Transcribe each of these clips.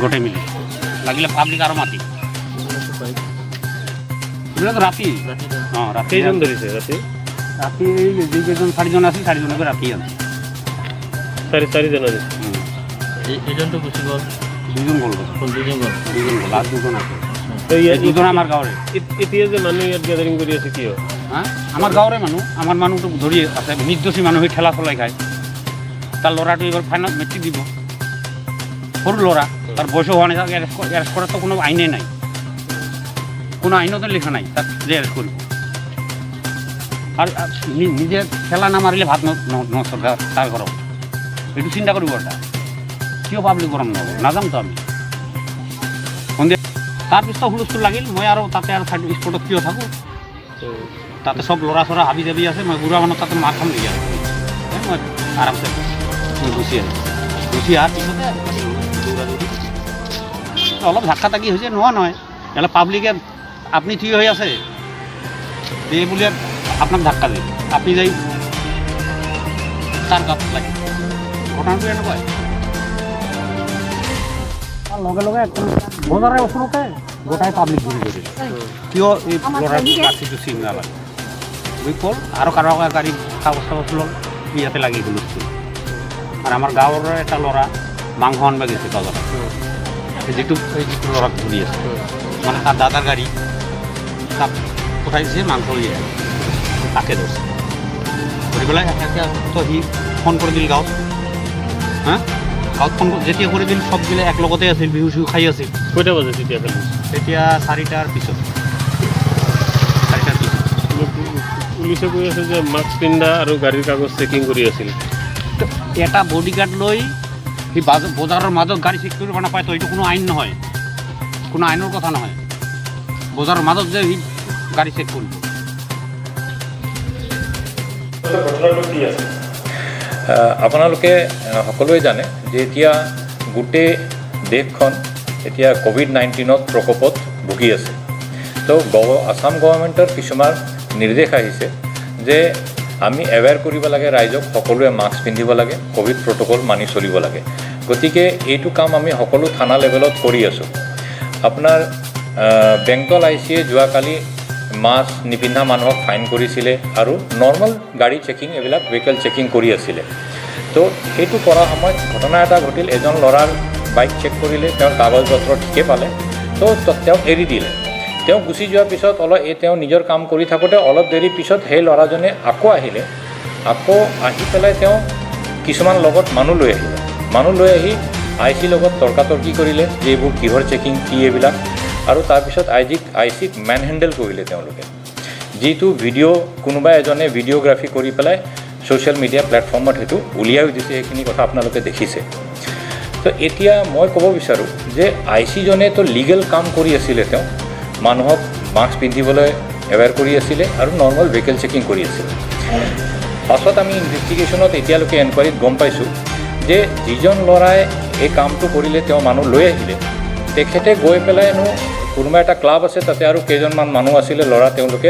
গোটে মিলি লাগিলে পাব্লিক আৰও মাতি এগুলো তো ৰাতি হ্যাঁ ৰাতি কেইজন ধৰিছে ৰাতি ৰাতি যেইজন 4জন আছিল 4জনকে ৰাতি আছে চাৰিজন আছে এজনটো গুচি গ'ল 2জন গ'ল দুজন গ'ল আর 2জন আছে তো ইয়াত 2জন আমার গাঁৱৰে এতিয়া যে মানুহ ইয়াত গেদাৰিং কৰি আছে কিয় হ্যাঁ আমাৰ গাঁৱৰে মানুহ আমাৰ মানুহটো ধৰি আছে নিৰ্দোষী মানুহ হৈ ঠেলা চলাই খায় তাৰ ল'ৰাটো এবাৰ ফাইনেল মেট্ৰিক দিব সৰু ল'ৰা তার বয়স হওয়া নাই অ্যারেস্ট করার তো কোনো আইনে নাই কোনো আইনতে লেখা নাই তার যে অ্যারেস্ট করব আর নিজে ঠেলা না মারিলে ভাত নষ্ট তার ঘর একটু চিন্তা করব ওটা কিয় পাবলিক গরম নহব নাযাম তো আমি সন্ধিয়া তাৰপিছত হুলস্থুল লাগিল মই আৰু তাতে আৰু স্পটত কিয় থাকোঁ তাতে সব ল'ৰা চৰা হাবি জাবি আছে মই বুঢ়া মানুহ তাতে মাৰ খাম নেকি আৰু মই আৰামছে গুচি আহিলোঁ গুচি অহাৰ পিছতে অলপ ধাক্কা তাকি হৈছে নোহোৱা নহয় এলা পাব্লিকে আপনি থিয় হৈ আছে এই বুলি আপোনাক ধাক্কা দিয়ে আপনি যাই তাৰ গাত লাগে ঘটনাটো এনেকুৱাই তাৰ লগে লগে বজাৰৰ ওচৰতে গোটাই পাব্লিক ঘূৰি ঘূৰি কিয় এই ল'ৰাৰ কাঠিটো চিন নালাগে বুজি ক'ল আৰু কাৰোবাৰ গাড়ী কাগজ চাগজ ল'ল ইয়াতে লাগি হুলস্থুল আৰু আমাৰ গাঁৱৰ এটা ল'ৰা মাংস আনব গৈছে বজাৰত যিটো ল'ৰাক ধৰি আছে মানে তাৰ দাদাৰ গাড়ী তাক পঠাইছে মাংস উলিয়াই তাকে ধৰছে ধৰি পেলাই তো সি ফোন কৰি দিল গাঁৱত হা গাঁৱত ফোন যেতিয়া কৰি দিল সবগিলা একলগতে আছিল বিহু চিহু খাই আছিল কেইটা বাজে তেতিয়া তেতিয়া 4টাৰ পিছত পুলিচে কৈ আছে যে মাস্ক পিন্ধা আৰু গাড়ীৰ কাগজ চেকিং কৰি আছিল এটা বডিগাৰ্ড লৈ সি বজাৰৰ মাজত গাড়ী চেক কৰিব নাপায় তো এইটো কোনো আইন নহয় কোনো আইনৰ কথা নহয় বজাৰৰ মাজত যে সি গাড়ী চেক কৰিব আপোনালোকে সকলোৱে জানে যে এতিয়া গোটেই দেশখন এতিয়া কোভিড-19ত প্ৰকোপত ভুগি আছে তো আসাম গভৰ্ণমেণ্টৰ কিছুমান নিৰ্দেশ আহিছে যে আমি এৱেৰ কৰিব লাগে ৰাইজক সকলোৱে মাস্ক পিন্ধিব লাগে কোভিড প্ৰট'কল মানি চলিব লাগে গতিকে এইটো কাম আমি সকলো থানা লেভেলত কৰি আছোঁ আপোনাৰ বেংটল আইচিয়ে যোৱাকালি মাস্ক নিপিন্ধা মানুহক ফাইন কৰিছিলে আৰু নৰ্মেল গাড়ী চেকিং এইবিলাক ভেহিকেল চেকিং কৰি আছিলে তো সেইটো কৰা সময়ত ঘটনা এটা ঘটিল এজন ল'ৰাৰ বাইক চেক কৰিলে তেওঁৰ কাগজ পত্ৰ ঠিকে পালে তো তেওঁক এৰি দিলে তেওঁ গুচি যোৱাৰ পিছত তেওঁ নিজৰ কাম কৰি থাকোঁতে অলপ দেৰি পিছত সেই ল'ৰাজনে আকৌ আহিলে আকৌ আহি পেলাই তেওঁ কিছুমান লগত মানুহ লৈ আহি আই চি লগত তৰ্কাতৰ্কি কৰিলে যে এইবোৰ কিহৰ চেকিং কি এইবিলাক আৰু তাৰপিছত আই চিক মেন হেণ্ডেল কৰিলে তেওঁলোকে যিটো ভিডিঅ' কোনোবা এজনে ভিডিঅ'গ্ৰাফি কৰি পেলাই ছ'চিয়েল মিডিয়া প্লেটফৰ্মত সেইটো উলিয়াই দিছে সেইখিনি কথা আপোনালোকে দেখিছে তো এতিয়া মই ক'ব বিচাৰোঁ যে আই চিজনে তো লিগেল কাম কৰি আছিলে তেওঁ মানুহক মাস্ক পিন্ধিবলৈ এৱেৰ কৰি আছিলে আৰু নৰ্মেল ভেহিকেল চেকিং কৰি আছিলে পাছত আমি ইনভেষ্টিগেশ্যনত এতিয়ালৈকে এনকুৱাৰীত গম পাইছোঁ যে যিজন ল'ৰাই এই কামটো কৰিলে তেওঁ মানুহ লৈ আহিলে তেখেতে গৈ পেলাইনো কোনোবা এটা ক্লাব আছে তাতে আৰু কেইজনমান মানুহ আছিলে ল'ৰা তেওঁলোকে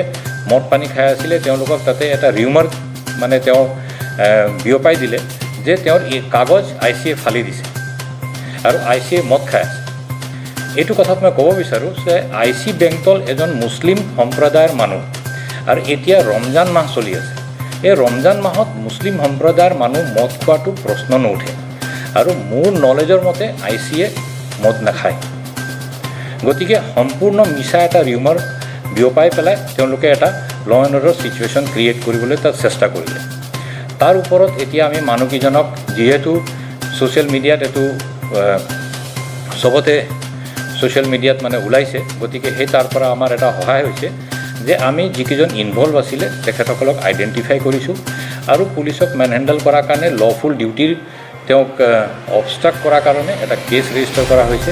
মদ পানী খাই আছিলে তেওঁলোকক তাতে এটা ৰিউমাৰ মানে তেওঁ বিয়পাই দিলে যে তেওঁৰ এই কাগজ আই চিয়ে ফালি দিছে আৰু আই চিয়ে মদ খাই আছে এইটো কথাত মই ক'ব বিচাৰোঁ যে আই চি বেংটল এজন মুছলিম সম্প্ৰদায়ৰ মানুহ আৰু এতিয়া ৰমজান মাহ চলি আছে এই ৰমজান মাহত মুছলিম সম্প্ৰদায়ৰ মানুহ মদ খোৱাটো প্ৰশ্ন নুঠে আৰু মোৰ নলেজৰ মতে আই চিয়ে মদ নাখায় গতিকে সম্পূৰ্ণ মিছা এটা ৰিউমাৰ বিয়পাই পেলাই তেওঁলোকে এটা ল এণ্ড অৰ্ডাৰ ছিটুৱেশ্যন ক্ৰিয়েট কৰিবলৈ তাত চেষ্টা কৰিলে তাৰ ওপৰত এতিয়া আমি মানুহকেইজনক যিহেতু ছ'চিয়েল মিডিয়াত এইটো চবতে ছ'চিয়েল মিডিয়াত মানে ওলাইছে গতিকে সেই তাৰ পৰা আমাৰ এটা সহায় হৈছে যে আমি যিকেইজন ইনভলভ আছিলে তেখেতসকলক আইডেণ্টিফাই কৰিছোঁ আৰু পুলিচক মেনহেণ্ডেল কৰাৰ কাৰণে লফুল ডিউটিৰ তেওঁক অবষ্ট্ৰাক্ট কৰাৰ কাৰণে এটা কেছ ৰেজিষ্টাৰ কৰা হৈছে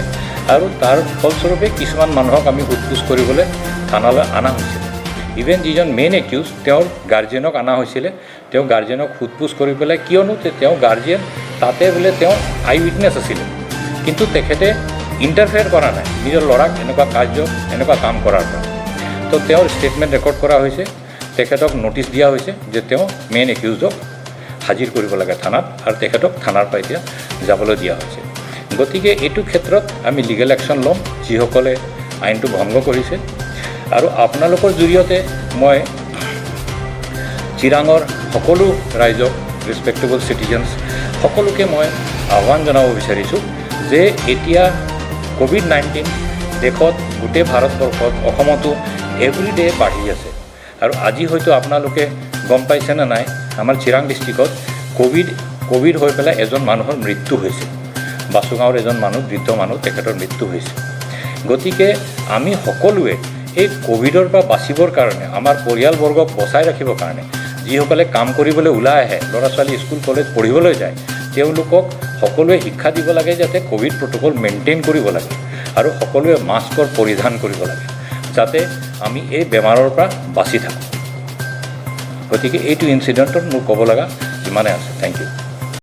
আৰু তাৰ ফলস্বৰূপে কিছুমান মানুহক আমি সোধ-পোছ কৰিবলৈ থানালৈ অনা হৈছিলে ইভেন যিজন মেইন একিউজ তেওঁৰ গাৰ্জেনক অনা হৈছিলে তেওঁ গাৰ্জেনক সোধ-পোছ কৰি পেলাই কিয়নো তেওঁ গাৰ্জেন তাতে বোলে তেওঁ আই উইটনেছ আছিলে কিন্তু তেখেতে ইণ্টাৰফেয়াৰ কৰা নাই নিজৰ ল'ৰাক এনেকুৱা কাম কৰাৰ পৰা তো তেওঁৰ ষ্টেটমেণ্ট ৰেকৰ্ড কৰা হৈছে তেখেতক নটিচ দিয়া হৈছে যে তেওঁ মেইন একিউজক হাজিৰ কৰিব লাগে থানাত আৰু তেখেতক থানাৰ পৰা এতিয়া যাবলৈ দিয়া হৈছে গতিকে এইটো ক্ষেত্ৰত আমি লিগেল একশ্যন ল'ম যিসকলে আইনটো ভংগ কৰিছে। আৰু আপোনালোকৰ জৰিয়তে মই চিৰাঙৰ সকলো ৰাইজক ৰেছপেক্টেবল চিটিজেনছ সকলোকে মই আহ্বান জনাব বিচাৰিছোঁ যে এতিয়া কোভিড-19 দেশত গোটেই ভাৰতবৰ্ষত অসমতো এভৰিডে বাঢ়ি আছে। আৰু আজি হয়তো আপোনালোকে গম পাইছেনে নাই, আমাৰ চিৰাং ডিষ্ট্ৰিক্টত কোভিড হৈ পেলাই এজন মানুহৰ মৃত্যু হৈছে। বাসুগাঁৱৰ এজন মানুহ, বৃদ্ধ মানুহ, তেখেতৰ মৃত্যু হৈছে। গতিকে আমি সকলোৱে এই কোভিডৰ পৰা বাচিবৰ কাৰণে, আমাৰ পৰিয়ালবৰ্গক বচাই ৰাখিবৰ কাৰণে যিসকলে কাম কৰিবলৈ ওলাই আহে, ল'ৰা ছোৱালী স্কুল কলেজ পঢ়িবলৈ যায়, তেওঁলোকক সকলোৱে শিক্ষা দিব লাগে যাতে কোভিড প্ৰট'কল মেইনটেইন কৰিব লাগে আৰু সকলোৱে মাস্কৰ পৰিধান কৰিব লাগে যাতে আমি এই বেমাৰৰ পৰা বাচি থাকোঁ। গতিকে এইটো ইনচিডেণ্টত মোৰ ক'ব লগা ইমানে আছে। Thank U.